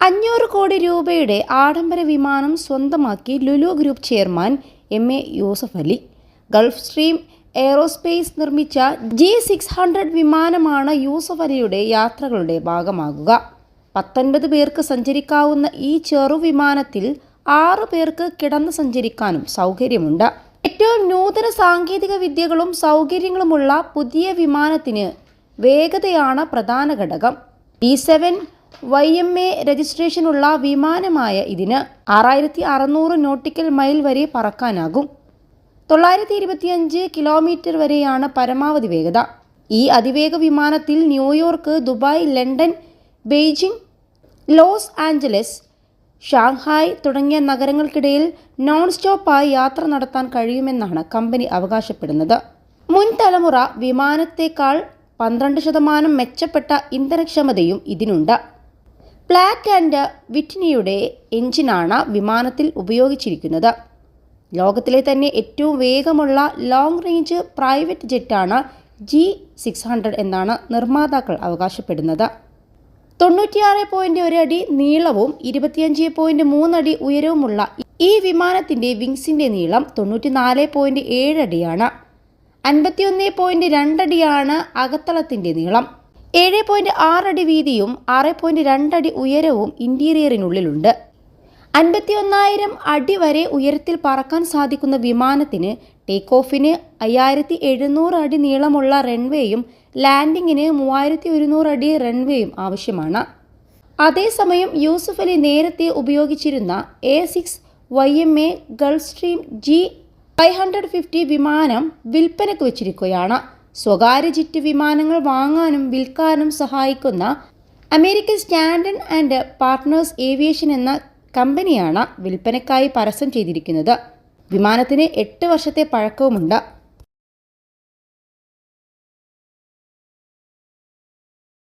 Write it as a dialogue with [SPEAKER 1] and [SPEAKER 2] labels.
[SPEAKER 1] 500 കോടി രൂപയുടെ ആഡംബര വിമാനം സ്വന്തമാക്കി Lulu group chairman MA Yusuff Ali. Gulfstream aerospace നിർമ്മിച്ച G600 വിമാനമാണ് യൂസഫ് അലിയുടെ യാത്രകളുടെ ഭാഗമാകുക. 19 പേർക്ക് സഞ്ചരിക്കാവുന്ന ഈ ചെറുവിമാനത്തിൽ 6 പേർക്ക് കിടന്ന് സഞ്ചരിക്കാനും സൗകര്യമുണ്ട്. ഏറ്റവും നൂതന സാങ്കേതിക വിദ്യകളും സൗകര്യങ്ങളുമുള്ള പുതിയ വിമാനത്തിന് വേഗതയാണ് പ്രധാന ഘടകം. D7YMA രജിസ്ട്രേഷനുള്ള വിമാനമായ ഇതിന് 6600 നോട്ടിക്കൽ മൈൽ വരെ പറക്കാനാകും. 925 കിലോമീറ്റർ വരെയാണ് പരമാവധി വേഗത. ഈ അതിവേഗ വിമാനത്തിൽ New York, Dubai, London, Beijing, Los Angeles, Shanghai തുടങ്ങിയ നഗരങ്ങൾക്കിടയിൽ നോൺ സ്റ്റോപ്പായി യാത്ര നടത്താൻ കഴിയുമെന്നാണ് കമ്പനി അവകാശപ്പെടുന്നത്. മുൻ തലമുറ വിമാനത്തേക്കാൾ 12% മെച്ചപ്പെട്ട ഇന്ധനക്ഷമതയും ഇതിനുണ്ട്. പ്ലാറ്റ് ആൻഡ് വിറ്റ്നിയുടെ എഞ്ചിനാണ് വിമാനത്തിൽ ഉപയോഗിച്ചിരിക്കുന്നത്. ലോകത്തിലെ തന്നെ ഏറ്റവും വേഗമുള്ള ലോങ് റേഞ്ച് പ്രൈവറ്റ് ജെറ്റാണ് G600 എന്നാണ് നിർമ്മാതാക്കൾ അവകാശപ്പെടുന്നത്. 96.1 അടി നീളവും 25.3 അടി ഉയരവുമുള്ള ഈ വിമാനത്തിന്റെ വിങ്സിന്റെ നീളം 94.7 അടിയാണ്. 51.2 അടിയാണ് അകത്തളത്തിന്റെ നീളം. 7.6 അടി വീതിയും 6.2 അടി ഉയരവും ഇന്റീരിയറിനുള്ളിലുണ്ട്. 51,000 അടി വരെ ഉയരത്തിൽ പറക്കാൻ സാധിക്കുന്ന വിമാനത്തിന് ടേക്ക് ഓഫിന് 5700 അടി നീളമുള്ള റൺവേയും ലാൻഡിങ്ങിന് 3100 അടി റൺവേയും ആവശ്യമാണ്. അതേസമയം യൂസഫ് അലി നേരത്തെ ഉപയോഗിച്ചിരുന്ന A6YMA ഗൾഫ് സ്ട്രീം G550 വിമാനം വിൽപ്പനയ്ക്ക് വെച്ചിരിക്കുകയാണ്. സ്വകാര്യ ജെറ്റ് വിമാനങ്ങൾ വാങ്ങാനും വിൽക്കാനും സഹായിക്കുന്ന American standard and partners aviation എന്ന കമ്പനിയാണ് വിൽപ്പനയ്ക്കായി പരസ്യം ചെയ്തിരിക്കുന്നത്. വിമാനത്തിന് 8 വർഷത്തെ പഴക്കവുമുണ്ട്.